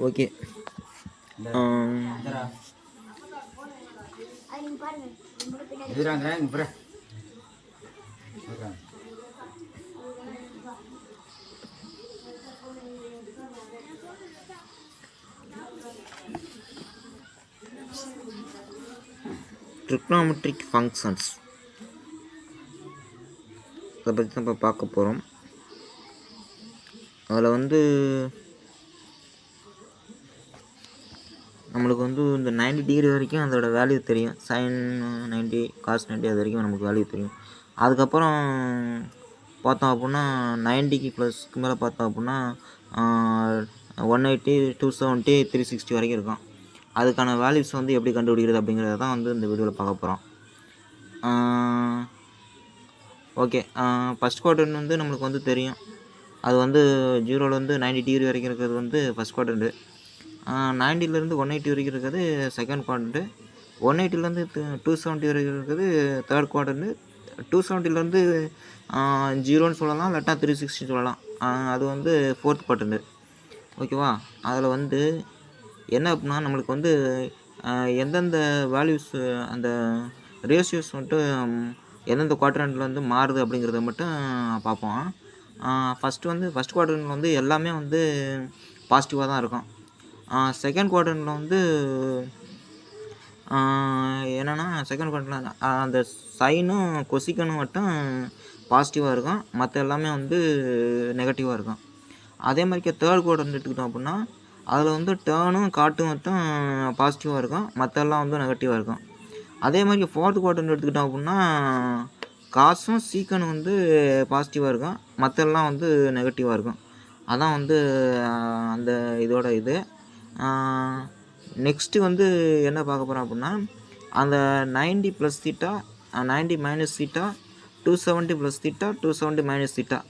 Okay. Trigonometric functions அதை பற்றி தான் இப்போ பார்க்க போகிறோம். அதில் வந்து நம்மளுக்கு வந்து இந்த 90 டிகிரி வரைக்கும் அதோட வேல்யூ தெரியும். சைன் 90 காஸ் 90 அது வரைக்கும் நமக்கு வேல்யூ தெரியும். அதுக்கப்புறம் பார்த்தோம் அப்படின்னா 90க்கு ப்ளஸ்க்கு மேலே பார்த்தோம் அப்படின்னா 180 270 360 வரைக்கும் இருக்கும். அதுக்கான வேல்யூஸ் வந்து எப்படி கண்டுபிடிக்கிறது அப்படிங்கிறத தான் வந்து இந்த வீடியோவில் பார்க்க போகிறோம். ஓகே. ஃபஸ்ட் குவாட்ரண்ட் வந்து நம்மளுக்கு வந்து தெரியும். அது வந்து 0லேருந்து 90 டிகிரி வரைக்கும் இருக்கிறது வந்து ஃபஸ்ட் குவாட்ரண்ட்டு. 90லேருந்து 180 வரைக்கும் இருக்கிறது செகண்ட் குவாட்ரண்ட்டு. 180லேருந்து 270 வரைக்கும் இருக்கிறது தேர்ட் குவாட்ரண்ட்டு. 270லேருந்து 0ன்னு சொல்லலாம், இல்லாட்டா 360 சொல்லலாம். அது வந்து ஃபோர்த் குவாட்ரண்ட்டு. ஓகேவா? அதில் வந்து என்ன அப்படின்னா நம்மளுக்கு வந்து எந்தெந்த வேல்யூஸ் அந்த ரேஷியோஸ் மட்டும் எந்தெந்த குவாட்ரண்ட்டில் வந்து மாறுது அப்படிங்கிறத மட்டும் பார்ப்போம். ஃபஸ்ட் குவாட்ரண்ட்டில் வந்து எல்லாமே வந்து பாசிட்டிவாக தான் இருக்கும். செகண்ட் குவாட்ரண்ட்டில் வந்து என்னென்னா செகண்ட் குவாட்ரண்ட்டில் அந்த சைனும் கொசிக்கனும் மட்டும் பாசிட்டிவாக இருக்கும், மற்ற எல்லாமே வந்து நெகட்டிவாக இருக்கும். அதே மாதிரிக்கே தேர்ட் குவாட்ரண்ட் எடுத்துக்கிட்டோம் அப்படின்னா அதில் வந்து டேர்னும் காட்டும் மட்டும் பாசிட்டிவாக இருக்கும், மற்ற எல்லாம் வந்து நெகட்டிவாக இருக்கும். அதே மாதிரி ஃபோர்த் குவாட்ரண்ட் எடுத்துக்கிட்டோம் அப்படின்னா காசும் சீக்கனும் வந்து பாசிட்டிவாக இருக்கும், மற்ற எல்லாம் வந்து நெகட்டிவாக இருக்கும். அதான் வந்து அந்த இதோட இது. நெக்ஸ்ட்டு வந்து என்ன பார்க்க போகிறோம் அப்படின்னா அந்த 90 + θ 90 - θ 270 + θ 270 - θ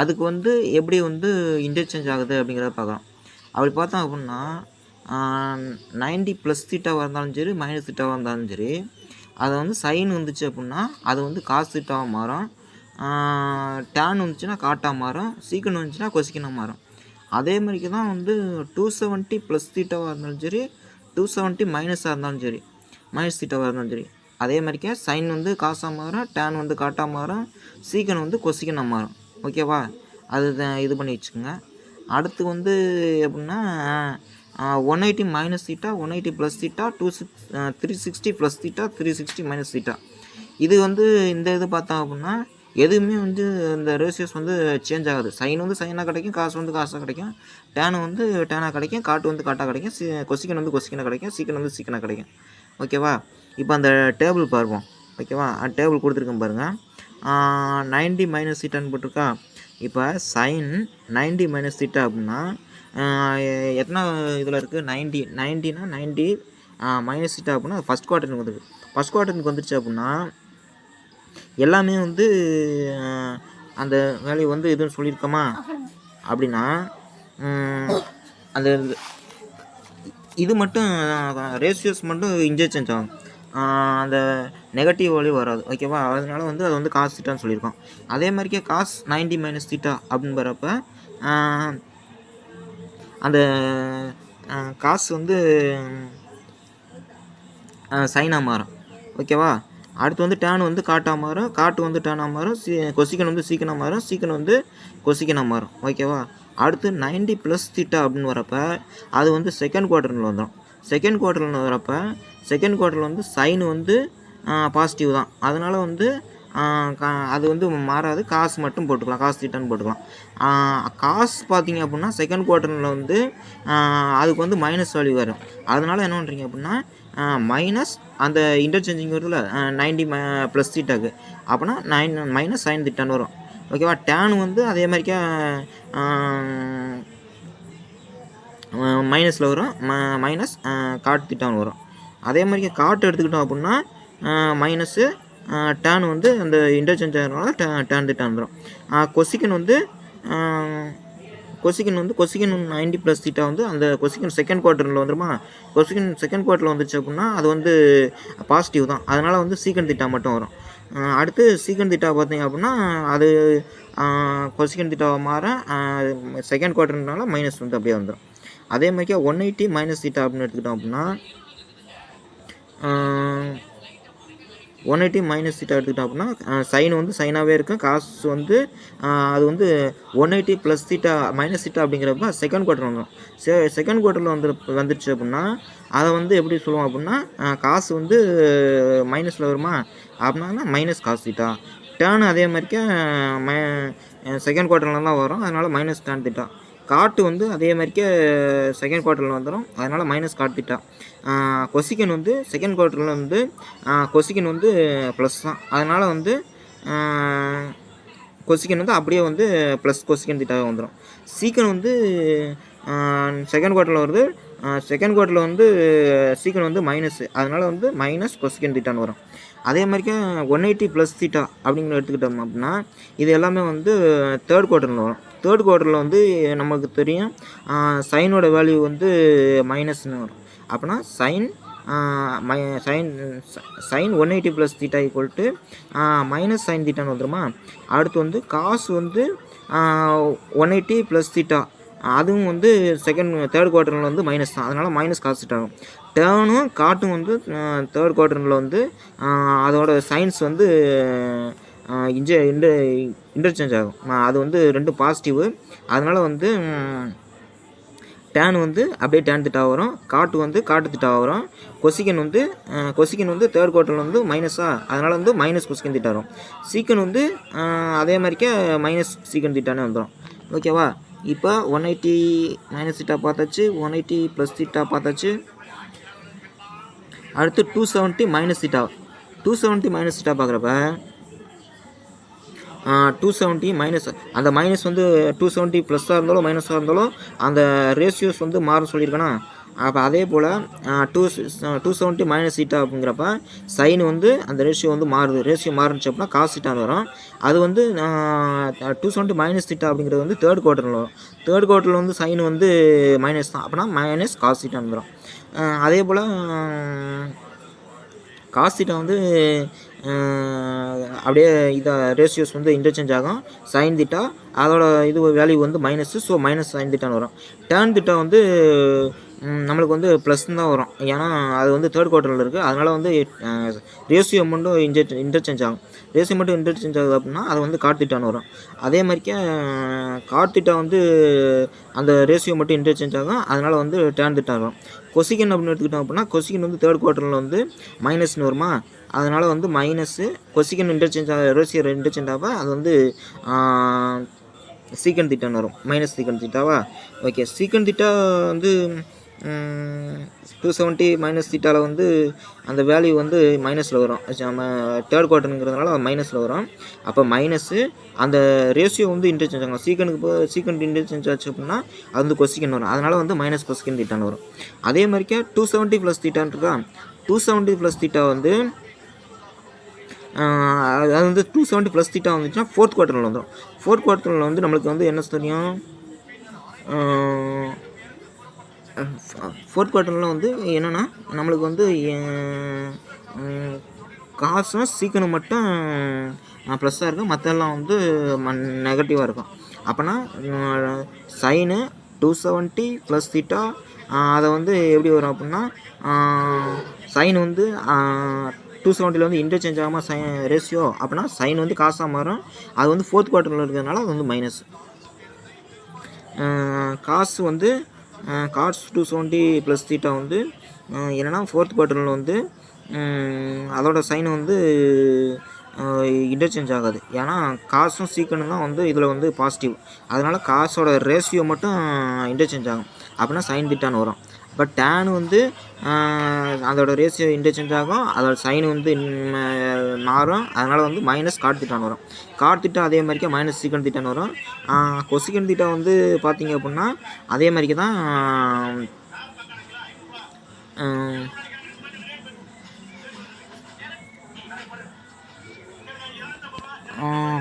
அதுக்கு வந்து எப்படி வந்து இன்டர்சேஞ்ச் ஆகுது அப்படிங்கிறத பார்க்குறோம். அப்படி பார்த்தோம் அப்படின்னா 90 + θவாக இருந்தாலும் சரி -θவாக இருந்தாலும் சரி அதை வந்து சைன் வந்துச்சு அப்படின்னா அது வந்து காஸ் θவாக மாறும், டேன் வந்துச்சுன்னா காட்டாக மாறும், சீக்கன் வந்துச்சுன்னா கொசிக்கனாக மாறும். அதே மாதிரிக்கு தான் வந்து 270 + θவாக இருந்தாலும் சரி 270 - இருந்தாலும் சரி -θவாக இருந்தாலும் சரி அதே மாதிரிக்கே சைன் வந்து காசாக மாறும், டேன் வந்து காட்டாக மாறும், சீக்கன் வந்து கொசிக்கனாக மாறும். ஓகேவா? அது இது பண்ணி வச்சுக்கோங்க. அடுத்து வந்து எப்படின்னா 180 - θ 180 + θ 360 + θ 360 - θ இது வந்து இந்த இது பார்த்தோம் அப்படின்னா எதுவுமே வந்து இந்த ரேஷியோஸ் வந்து சேஞ்ச் ஆகாது. சைன் வந்து சைனாக கிடைக்கும், காசு வந்து காசாக கிடைக்கும், டேனு வந்து டேனாக கிடைக்கும், காட்டு வந்து காட்டாக கிடைக்கும், கொசிக்கன் வந்து கொசிக்கனாக கிடைக்கும், சீக்கன் வந்து சீக்கனாக கிடைக்கும். ஓகேவா? இப்போ அந்த டேபிள் பார்ப்போம். ஓகேவா? டேபிள் கொடுத்துருக்கேன் பாருங்கள். 90 - θன்னு போட்டிருக்கா. இப்போ சைன் 90 - θ அப்படின்னா எத்தனை இதில் இருக்குது? 90னா 90 - θ அப்படின்னா ஃபஸ்ட் குவாட்ரனுக்கு வந்துருக்கு. ஃபஸ்ட் குவாட்ரனுக்கு வந்துருச்சு அப்படின்னா எல்லாமே வந்து அந்த வேல்யூ வந்து எதுன்னு சொல்லியிருக்கோமா அப்படின்னா அந்த இது மட்டும் ரேஷியோஸ் மட்டும் இன்டர்சேஞ்ச் ஆகும், அந்த நெகட்டிவ் வேல்யூ வராது. ஓகேவா? அதனால வந்து அது வந்து காஸ் θன்னு சொல்லியிருக்கோம். அதே மாதிரிக்கே காஸ் 90 - θ அப்படின்னு வரப்ப அந்த காசு வந்து சைனாக மாறும். ஓகேவா? அடுத்து வந்து டேன் வந்து காட்டாக மாறும், காட்டு வந்து டேனாக மாறும், கொசிக்கன் வந்து சீக்கனாக மாறும், சீக்கன் வந்து கொசிக்கனாக மாறும். ஓகேவா? அடுத்து 90 + θ அப்படின்னு வரப்ப அது வந்து செகண்ட் குவார்ட்டரில் வந்துடும். செகண்ட் குவார்ட்டரில் வரப்போ செகண்ட் குவார்ட்டரில் வந்து சைன் வந்து பாசிட்டிவ் தான், அதனால் வந்து அது வந்து மாறாது, காசு மட்டும் போட்டுக்கலாம், காசு θன்னு போட்டுக்கலாம். காசு பார்த்திங்க அப்படின்னா செகண்ட் குவார்ட்டரில் வந்து அதுக்கு வந்து மைனஸ் வேல்யூ வரும். அதனால் என்ன பண்ணுறீங்க அப்படின்னா மைனஸ் அந்த இன்டர்சேஞ்சிங் வருதுல 90 + θக்கு அப்படின்னா -sin θன்னு வரும். ஓகேவா? டேன் வந்து அதே மாதிரிக்கா மைனஸில் வரும், மைனஸ் காட் θன்னு வரும். அதே மாதிரிக்கா காட்டு எடுத்துக்கிட்டோம் அப்படின்னா மைனஸு டேன் வந்து அந்த இன்டர்சேஞ்ச் ஆகிறதுனால டேன் θன்னு வந்துடும். கொசிக்கன் வந்து கொசிகன் 90 ப்ளஸ் தீட்டா வந்து அந்த கொசிகன் செகண்ட் குவார்ட்டரில் வந்துருமா. கொசிகன் செகண்ட் குவார்ட்டரில் வந்துச்சு அப்படின்னா அது வந்து பாசிட்டிவ் தான். அதனால் வந்து சீக்கண்ட் தீட்டா மட்டும் வரும். அடுத்து சீக்கண்ட் தீட்டா பார்த்தீங்க அப்படின்னா அது கொசிகன் தீட்டாவை மாற செகண்ட் குவார்ட்டர்னால மைனஸ் வந்து அப்படியே வந்துடும். அதே மாதிரிக்கா 180 மைனஸ் தீட்டா அப்படின்னு எடுத்துக்கிட்டோம் அப்படின்னா 180 மைனஸ் தீட்டா எடுத்துக்கிட்டோம் அப்படின்னா சைன் வந்து சைனாகவே இருக்கும். காசு வந்து அது வந்து 180 ப்ளஸ் தீட்டா மைனஸ் தீட்டா அப்படிங்கிறப்ப செகண்ட் குவார்ட்டர் வந்துடும். செகண்ட் குவார்ட்டரில் வந்துருச்சு அப்படின்னா அதை வந்து எப்படி சொல்லுவோம் அப்படின்னா காசு வந்து மைனஸில் வருமா அப்படின்னா மைனஸ் காசு தீட்டா. டேர்னு அதே மாதிரிக்கா செகண்ட் குவார்ட்டரில் தான் வரும். அதனால் மைனஸ் டேன் தீட்டா. காட்டு வந்து அதே மாதிரிக்கே செகண்ட் குவார்ட்டரில் வந்துடும். அதனால் மைனஸ் காட் தீட்டா. கொசிகன் வந்து செகண்ட் குவார்ட்டரில் வந்து கொசிகன் வந்து ப்ளஸ் தான். அதனால் வந்து கொசிகன் வந்து அப்படியே வந்து ப்ளஸ் கொசிகன் தீட்டாக வந்துடும். சீக்கன் வந்து செகண்ட் குவார்ட்டரில் வருது. செகண்ட் குவார்ட்டரில் வந்து சீக்கன் வந்து மைனஸு. அதனால் வந்து மைனஸ் கொசிகன் தீட்டான்னு வரும். அதே மாதிரிக்கா 180 ப்ளஸ் தீட்டா அப்படிங்கிற எடுத்துக்கிட்டோம் அப்படின்னா இது எல்லாமே வந்து தேர்ட் குவார்ட்டரில் வரும். தேர்ட் குவார்ட்டரில் வந்து நமக்கு தெரியும் சைனோட வேல்யூ வந்து மைனஸ்னு வரும். அப்படின்னா sine 180 plus theta equal to minus sine தீட்டான்னு வந்துடுமா. அடுத்து வந்து காசு வந்து 180 ப்ளஸ் தீட்டா அதுவும் வந்து தேர்ட் குவார்ட்டரில் வந்து மைனஸ் தான். அதனால் மைனஸ் காசு தீட்டா ஆகும். டேர்னும் காட்டும் வந்து தேர்ட் குவார்ட்டரில் வந்து அதோட சைன்ஸ் வந்து இன்டர்சேஞ்ச் ஆகும். அது வந்து ரெண்டும் பாசிட்டிவ். அதனால் வந்து டேன் வந்து அப்படியே டேன் திட்டா வரும். காட்டு வந்து காட்டு திட்டா வரும். கொசிகன் வந்து தேர்ட் குவார்ட்டரில் வந்து மைனஸாக அதனால் வந்து மைனஸ் கொசிகன் திட்டா வரும். சீக்கன் வந்து அதே மாதிரிக்கே மைனஸ் சீக்கன் திட்டானே வந்துடும். ஓகேவா. இப்போ 180 மைனஸ் தீட்டா பார்த்தாச்சு, 180 ப்ளஸ் தீட்டா பார்த்தாச்சு. அடுத்து 270 மைனஸ் தீட்டா. 270 மைனஸ் தீட்டா பார்க்குறப்ப 270 மைனஸ் அந்த மைனஸ் வந்து 270 ப்ளஸ்ஸாக இருந்தாலும் மைனஸாக இருந்தாலும் அந்த ரேஷியோஸ் வந்து மாறும் சொல்லியிருக்கேனா. அப்போ அதே போல் 270 மைனஸ் தீட்டா அப்படிங்கிறப்ப சைன் வந்து அந்த ரேஷியோ வந்து மாறுது. ரேஷியோ மாறுச்சு அப்படின்னா காசு தீட்டான்னு வரும். அது வந்து 270 மைனஸ் தீட்டா அப்படிங்கிறது வந்து தேர்ட் குவார்ட்டரில் வரும். தேர்ட் குவார்ட்டரில் வந்து சைன் வந்து மைனஸ் தான். அப்படின்னா மைனஸ் காசு தீட்டான்னு வரும். அதே போல் காசு தீட்டா வந்து அப்படியே ரேஷியோஸ் வந்து இன்டர்சேஞ்ச் ஆகும். சைன் தீட்டா அதோட வேல்யூ வந்து மைனஸு. ஸோ மைனஸ் சைன் தீட்டான்னு வரும். டேன் தீட்டா வந்து நம்மளுக்கு வந்து ப்ளஸ்ன்னு தான் வரும். ஏன்னா அது வந்து தேர்ட் குவார்ட்டரில் இருக்குது. அதனால் வந்து ரேஷியோ மட்டும் இன்டர்சேஞ்ச் ஆகும். ரேஷியோ மட்டும் இன்டர்சேஞ்ச் ஆகுது அப்படின்னா அது வந்து காட் தீட்டான்னு வரும். அதே மாதிரிக்கே காட் தீட்டா வந்து அந்த ரேஷியோ மட்டும் இன்டர்சேஞ்ச் ஆகும். அதனால் வந்து டேன் தீட்டா வரும். கொசிகன் அப்படின்னு எடுத்துக்கிட்டோம் அப்படின்னா கொசிகன் வந்து தேர்ட் குவார்ட்டரில் வந்து மைனஸ்னு வருமா. அதனால் வந்து மைனஸு கொசிகன் ரேஷியோ இன்டர்சேஞ்ச் ஆக அது வந்து சீக்கண்ட் தீட்டான்னு வரும். மைனஸ் சீக்கண்ட் தீட்டாவா. ஓகே. சீக்கண்ட் தீட்டா வந்து 270 மைனஸ் தீட்டாவில் வந்து அந்த வேல்யூ வந்து மைனஸில் வரும். தேர்ட் குவார்ட்டருங்கிறதுனால அது மைனஸில் வரும். அப்போ மைனஸு அந்த ரேஷியோ வந்து இன்டர்சேஞ்ச் ஆகும். சீக்கனுக்கு இன்டர்சேஞ்ச் ஆச்சு அப்படின்னா அது வந்து கொசிகன் வரும். அதனால் வந்து மைனஸ் கொசிகன் தீட்டான்னு வரும். அதே மாதிரிக்கே 270 ப்ளஸ் தீட்டான்னு இருக்கா. 270 ப்ளஸ் தீட்டா வந்து அது வந்து 270 ப்ளஸ் தீட்டா வந்துச்சுன்னா ஃபோர்த் குவார்ட்டரில் வந்துடும். ஃபோர்த் குவார்ட்டரில் வந்து நம்மளுக்கு வந்து என்ன தெரியும். ஃபோர்த் குவார்ட்டரில் வந்து என்னென்னா நம்மளுக்கு வந்து காசும் சீக்கனும் மட்டும் ப்ளஸ்ஸாக இருக்கும். மற்றெல்லாம் வந்து நெகட்டிவாக இருக்கும். அப்போனா சைனு 270 ப்ளஸ் தீட்டா அதை வந்து எப்படி வரும் அப்படின்னா சைன் வந்து 270 வந்து இன்டர்சேஞ்ச் ஆகாமல் ரேஷியோ அப்படின்னா சைன் வந்து காசாக மாறும். அது வந்து ஃபோர்த் குவார்ட்டரில் இருக்கிறதுனால அது வந்து மைனஸ். காசு வந்து காஸ் 270 ப்ளஸ் தீட்டா வந்து என்னென்னா ஃபோர்த் குவார்ட்டரில் வந்து அதோட சைன் வந்து இன்டர்சேஞ்ச் ஆகாது. ஏன்னா காசும் சீக்கனும் தான் வந்து இதில் வந்து பாசிட்டிவ். அதனால் காசோட ரேஷியோ மட்டும் இன்டர்சேஞ்ச் ஆகும். அப்படின்னா சைன் தீட்டான்னு வரும். பட் டேன் வந்து அதோட ரேஷியோ இன்டர்சேஞ்ச் ஆகும். அதோட சைன் வந்து மாறும். அதனால் வந்து மைனஸ் காட் தீட்டான்னு வரும். காட் தீட்டா அதே மாதிரிக்கே மைனஸ் சீக்கன் தீட்டான்னு வரும். கொசிகன் தீட்டா வந்து பார்த்திங்க அப்படின்னா அதே மாதிரிக்கு தான்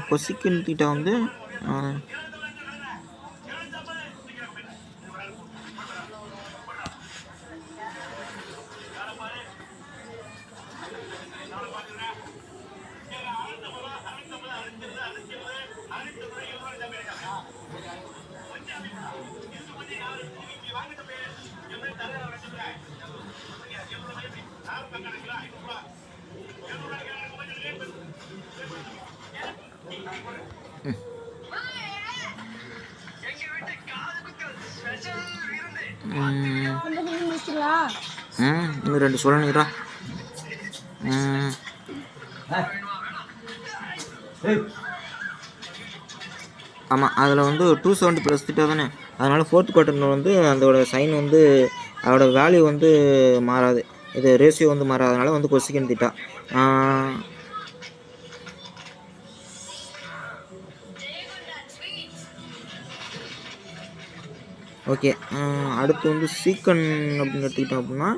கொசிகன் தீட்டா வந்து இன்னும் 2 சொல்லணுங்களா? ஆமாம், அதில் வந்து 270 ப்ளஸ் தீட்டா தானே, அதனால் ஃபோர்த் குவாட்ரண்ட்டில் வந்து அதோட சைன் வந்து அதோட வேல்யூ வந்து மாறாது, இது ரேஷியோ வந்து மாறாதனால வந்து கொசிகன் தீட்டா. ஓகே, அடுத்து வந்து சீக்கன் அப்படின்னு எடுத்துக்கிட்டோம் அப்படின்னா